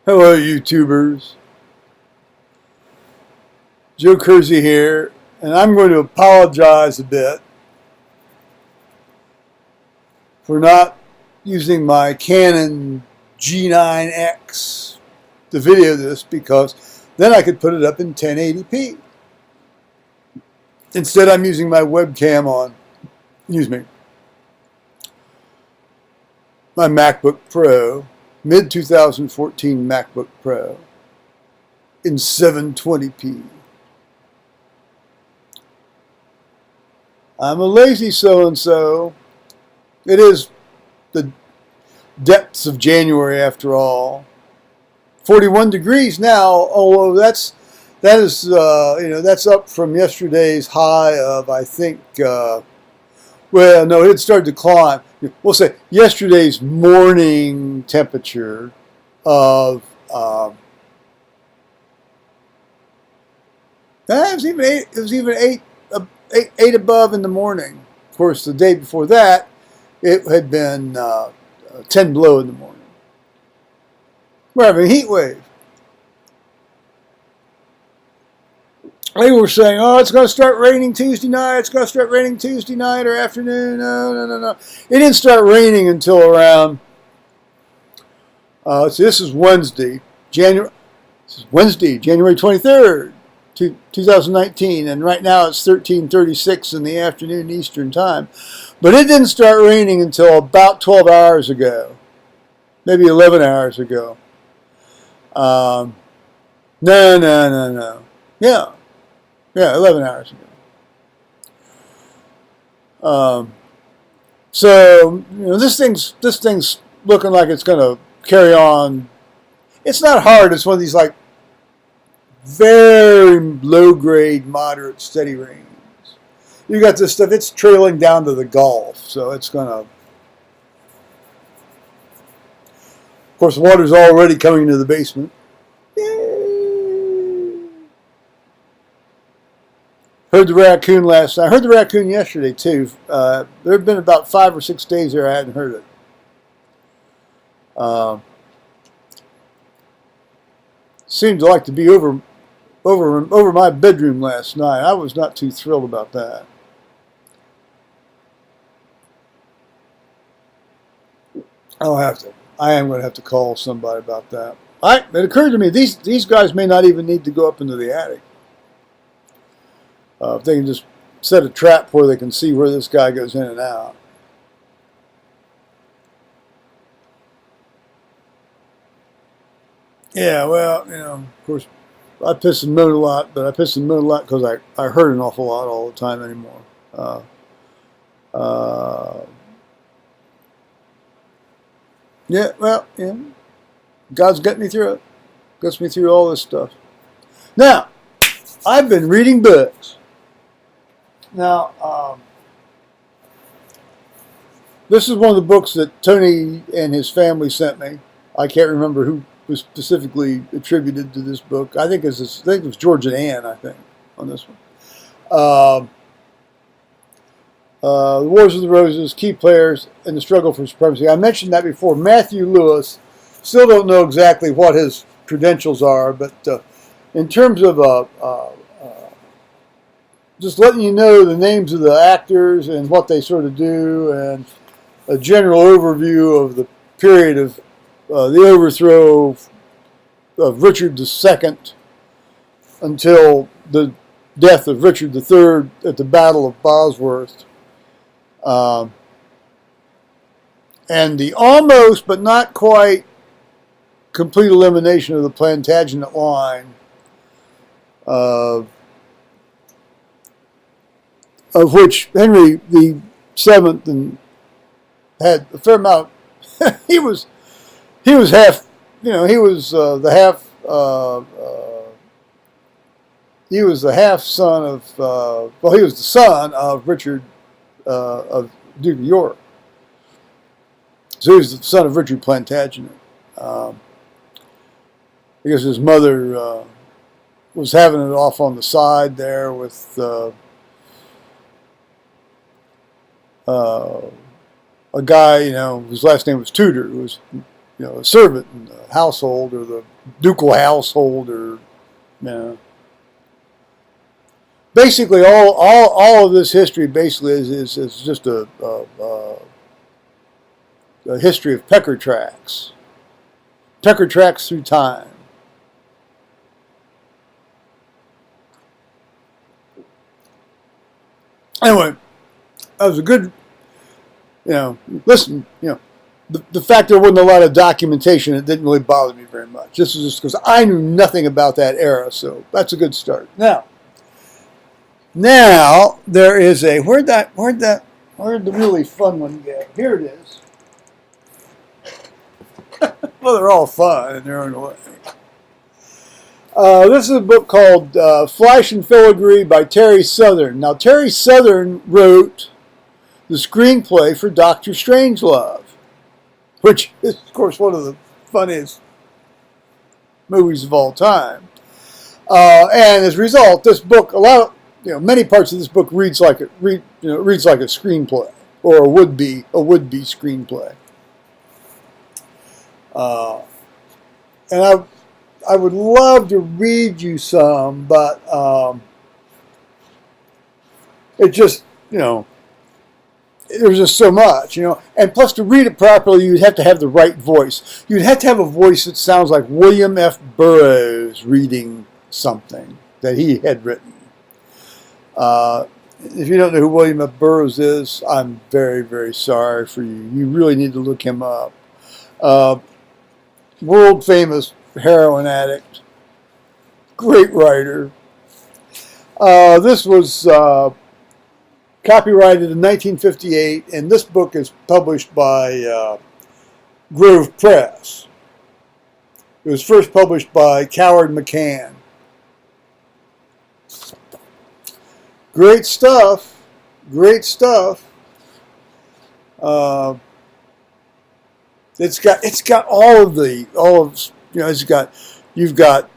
Hello, YouTubers. Joe Kersey here, and I'm going to apologize a bit for not using my Canon G9X to video this, because then I could put it up in 1080p. Instead, I'm using my webcam on, my MacBook Pro, mid-2014 MacBook Pro, in 720p. I'm a lazy so-and-so. It is the depths of January after all. 41 degrees now, although that's up from yesterday's high of, I think, well, no, it started to climb. We'll say yesterday's morning temperature of, it was even eight above in the morning. Of course, the day before that, it had been 10 below in the morning. We're having a heat wave. They were saying, oh, it's going to start raining Tuesday night. It's going to start raining Tuesday night or afternoon. No. It didn't start raining until around, so this is Wednesday, January 23rd, 2019. And right now it's 13:36 in the afternoon Eastern time. But it didn't start raining until about 12 hours ago, maybe 11 hours ago. No. Yeah, 11 hours ago. So this thing's looking like it's going to carry on. It's not hard. It's one of these like very low grade, moderate, steady rains. You got this stuff. It's trailing down to the Gulf, so it's going to. Of course, the water's already coming into the basement. Heard the raccoon last night. I heard the raccoon yesterday, too. There had been about 5 or 6 days there I hadn't heard it. Seemed to like to be over my bedroom last night. I was not too thrilled about that. I am going to have to call somebody about that. It occurred to me, these guys may not even need to go up into the attic. If they can just set a trap where they can see where this guy goes in and out. Yeah, well, of course, I piss and moan a lot, but I piss and moan a lot because I hurt an awful lot all the time anymore. God's got me through it. Gets me through all this stuff. Now, I've been reading books. Now, this is one of the books that Tony and his family sent me. I can't remember who was specifically attributed to this book. I think it was George and Ann, I think, on this one. The Wars of the Roses, Key Players, and the Struggle for Supremacy. I mentioned that before. Matthew Lewis, still don't know exactly what his credentials are, but in terms of just letting you know the names of the actors and what they sort of do, and a general overview of the period of the overthrow of Richard II until the death of Richard III at the Battle of Bosworth, and the almost but not quite complete elimination of the Plantagenet line, of which Henry VII had a fair amount. he was half, he was the half son of, he was the son of Richard, of Duke of York. So he was the son of Richard Plantagenet. Because his mother was having it off on the side there with a guy, whose last name was Tudor, who was a servant in the household or the ducal household, or basically all of this history basically is just a history of pecker tracks through time. Anyway, that was a good, listen, the fact there wasn't a lot of documentation, it didn't really bother me very much. This is just because I knew nothing about that era, so that's a good start. Now there is a, where'd the really fun one go? Here it is. Well, they're all fun in their own way. This is a book called Flash and Filligree by Terry Southern. Now, Terry Southern wrote the screenplay for Dr. Strangelove, which is, of course, one of the funniest movies of all time. And as a result, this book, many parts of this book reads like a screenplay, or a would-be screenplay. And I would love to read you some, but it just, there's just so much, And plus, to read it properly, you'd have to have the right voice. You'd have to have a voice that sounds like William F. Burroughs reading something that he had written. If you don't know who William F. Burroughs is, I'm very, very sorry for you. You really need to look him up. World famous heroin addict, great writer. This was copyrighted in 1958, and this book is published by Grove Press. It was first published by Coward McCann. Great stuff. Great stuff. It's got you've got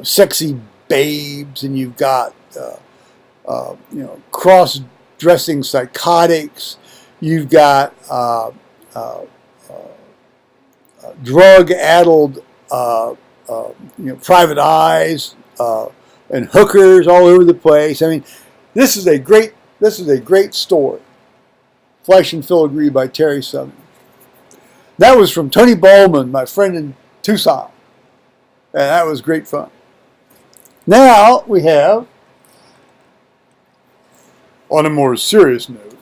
sexy babes, and you've got cross-dressing psychotics. You've got drug-addled private eyes and hookers all over the place. I mean, this is a great story. Flesh and Filligree by Terry Southern. That was from Tony Ballman, my friend in Tucson. And that was great fun. Now we have, on a more serious note,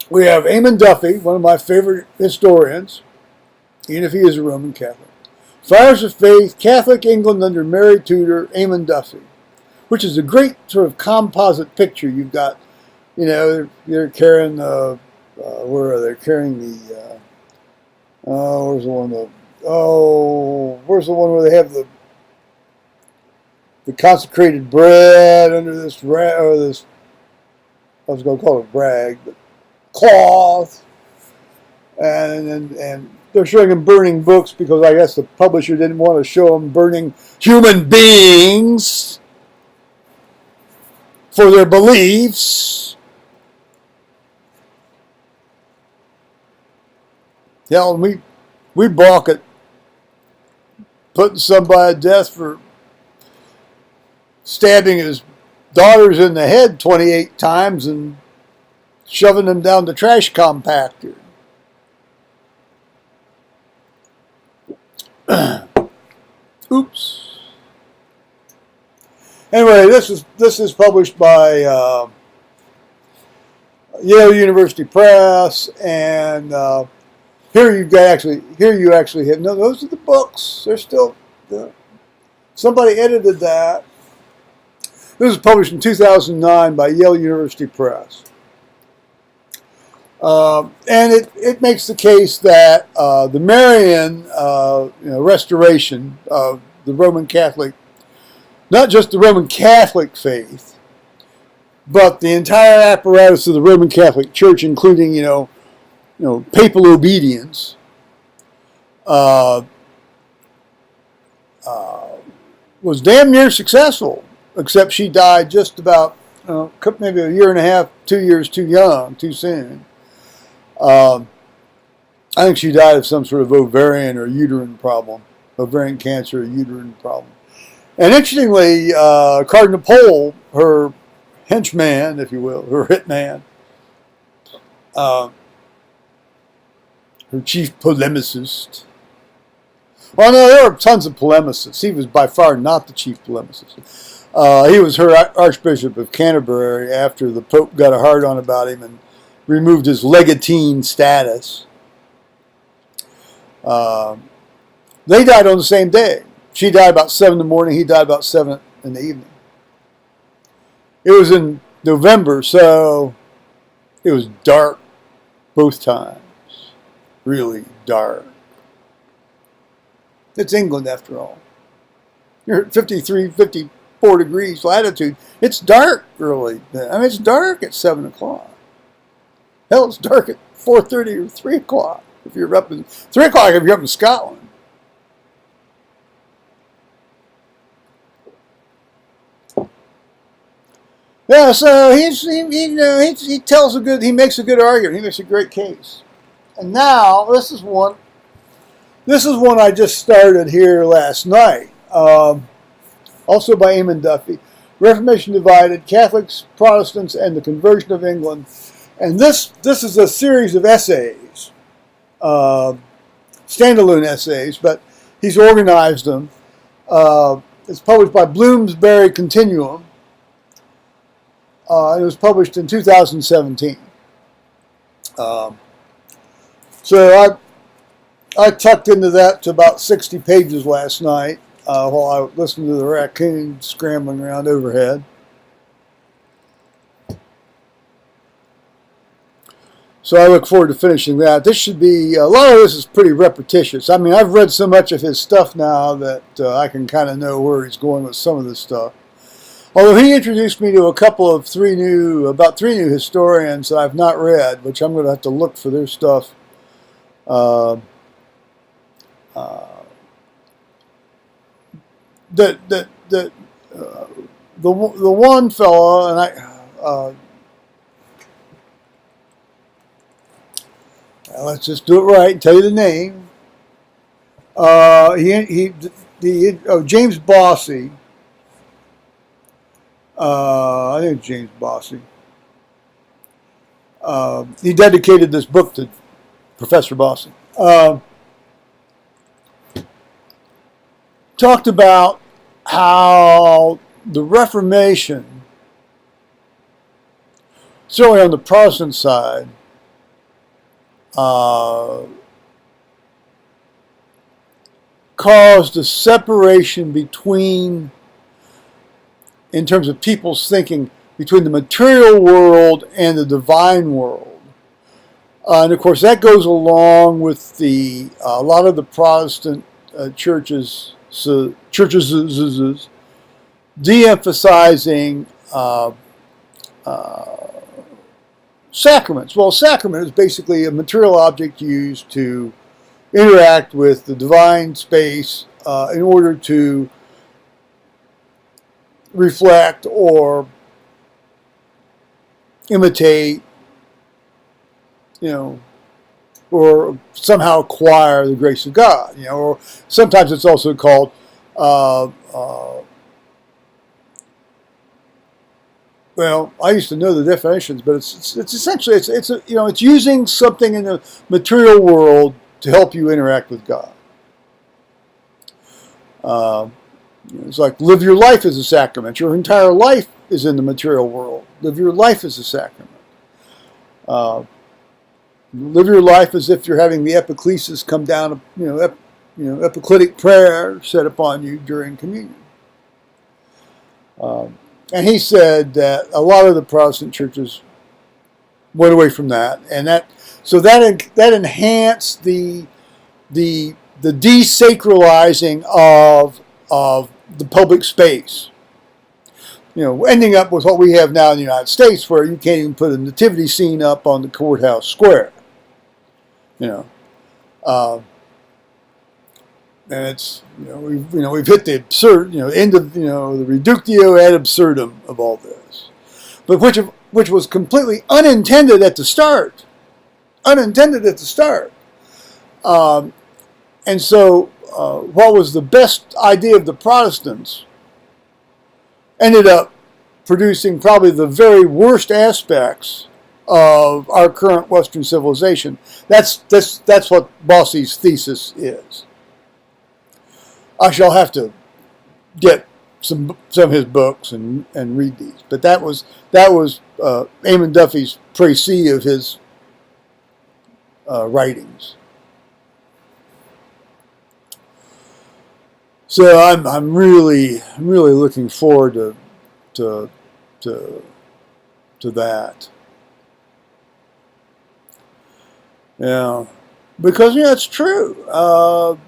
we have Eamon Duffy, one of my favorite historians, even if he is a Roman Catholic. Fires of Faith, Catholic England under Mary Tudor, Eamon Duffy, which is a great sort of composite picture. You've got, they're carrying where are they carrying the? Where's the one? Where's the one where they have the consecrated bread under this this? I was going to call it a rag, but cloth, and they're showing them burning books because I guess the publisher didn't want to show them burning human beings for their beliefs. Hell, we balk at putting somebody to death for stabbing his daughters in the head 28 times and shoving them down the trash compactor. Oops. Anyway, this is published by Yale University Press, and here you actually have those are the books. They're still somebody edited that. This was published in 2009 by Yale University Press. And it makes the case that the Marian restoration of the Roman Catholic, not just the Roman Catholic faith, but the entire apparatus of the Roman Catholic Church, including papal obedience, was damn near successful. Except she died just about maybe a year and a half, 2 years too young, too soon. I think she died of some sort of ovarian or uterine problem, ovarian cancer or uterine problem. And interestingly, Cardinal Pole, her henchman, if you will, her hitman, her chief polemicist. Well, no, there were tons of polemicists. He was by far not the chief polemicist. He was her Archbishop of Canterbury after the Pope got a hard-on about him and removed his legatine status. They died on the same day. She died about 7 in the morning. He died about 7 in the evening. It was in November, so it was dark both times. Really dark. It's England, after all. You're at 53, 54 degrees latitude. It's dark early. I mean, it's dark at 7 o'clock. Hell, it's dark at 4:30 or 3 o'clock if you're up in 3 o'clock if you're up in Scotland. Yeah, so he tells he makes a good argument. He makes a great case. And now this is one I just started here last night. Also by Eamon Duffy. Reformation Divided, Catholics, Protestants, and the Conversion of England. And this is a series of essays, standalone essays, but he's organized them. It's published by Bloomsbury Continuum. It was published in 2017. So I tucked into that to about 60 pages last night while I listened to the raccoons scrambling around overhead. So I look forward to finishing that. This should be, a lot of this is pretty repetitious. I mean, I've read so much of his stuff now that I can kind of know where he's going with some of this stuff. Although he introduced me to about three new historians that I've not read, which I'm going to have to look for their stuff. The one fellow, and let's just do it right and tell you the name. James Bossy. I think it's James Bossy. He dedicated this book to Professor Bossy. Talked about how the Reformation, certainly on the Protestant side, caused a separation between, in terms of people's thinking, between the material world and the divine world. And of course that goes along with a lot of the Protestant churches de-emphasizing sacraments. Well, a sacrament is basically a material object used to interact with the divine space in order to reflect or imitate, or somehow acquire the grace of God, or sometimes it's also called well, I used to know the definitions, but it's essentially it's using something in the material world to help you interact with God. It's like live your life as a sacrament. Your entire life is in the material world. Live your life as a sacrament. Live your life as if you're having the epiclesis come down, epicletic prayer said upon you during communion. And he said that a lot of the Protestant churches went away from that, and that enhanced the desacralizing of the public space. Ending up with what we have now in the United States, where you can't even put a nativity scene up on the courthouse square. And it's we've hit the absurd end of the reductio ad absurdum of all this. but which was completely unintended at the start. Unintended at the start. And so what was the best idea of the Protestants ended up producing probably the very worst aspects of our current Western civilization. That's what Bossy's thesis is. I shall have to get some of his books and read these. But that was Eamon Duffy's précis of his writings. So I'm really looking forward to that. Yeah, because it's true. Well,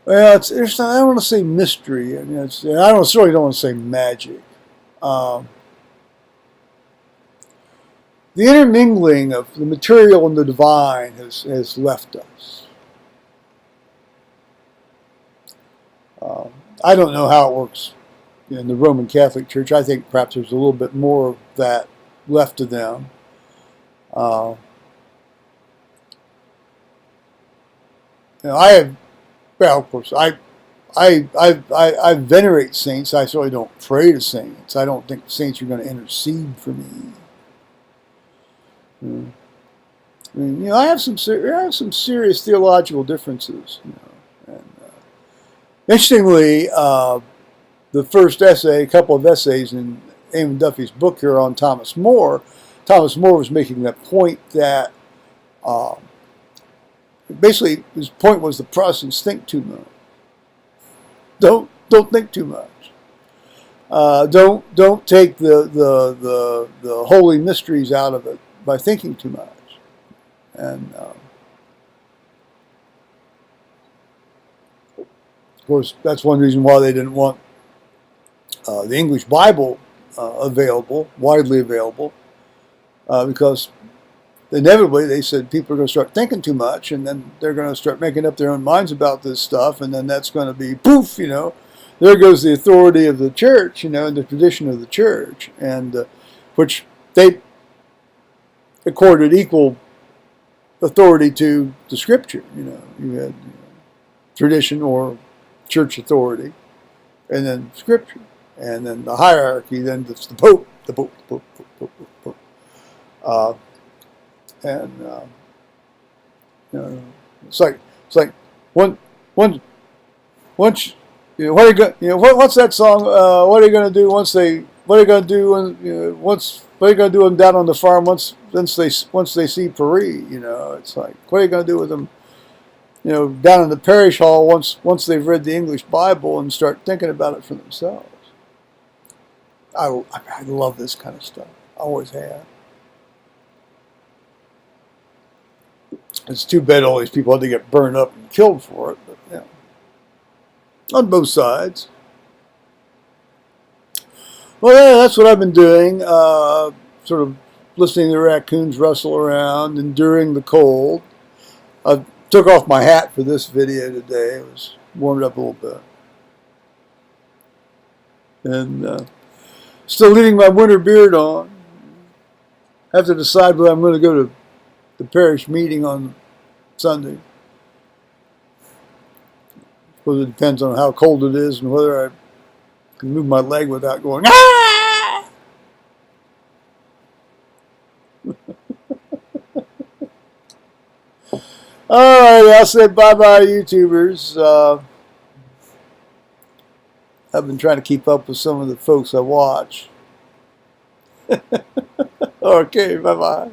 it's I don't want to say mystery. I mean, I certainly don't want to say magic. The intermingling of the material and the divine has left us. I don't know how it works in the Roman Catholic Church. I think perhaps there's a little bit more of that left to them. I have, well, of course, I venerate saints. I certainly don't pray to saints. I don't think saints are going to intercede for me. I mean, I have some serious theological differences. And interestingly, the first essay, a couple of essays in Eamon Duffy's book here on Thomas More was making that point that basically his point was the Protestants think too much. Don't think too much. Don't take the holy mysteries out of it by thinking too much. And of course, that's one reason why they didn't want the English Bible widely available, because inevitably they said people are going to start thinking too much, and then they're going to start making up their own minds about this stuff, and then that's going to be poof, there goes the authority of the church, and the tradition of the church, and which they accorded equal authority to the Scripture. You had tradition or church authority, and then Scripture, and then the hierarchy. Then it's the Pope, the Pope. It's like once what are you going? What's that song? What are you going to do once they? What are you going to do when what are you going to do them down on the farm once they see Paris? It's like, what are you going to do with them? Down in the parish hall once they've read the English Bible and start thinking about it for themselves. I love this kind of stuff. I always have. It's too bad all these people had to get burned up and killed for it, but on both sides. Well, yeah, that's what I've been doing. Sort of listening to the raccoons rustle around, enduring the cold. I took off my hat for this video today. It was warmed up a little bit. And still leaving my winter beard on. I have to decide whether I'm going to go to the parish meeting on Sunday. I suppose it depends on how cold it is and whether I can move my leg without going, ah! All right, I'll say bye-bye, YouTubers. I've been trying to keep up with some of the folks I watch. Okay, bye-bye.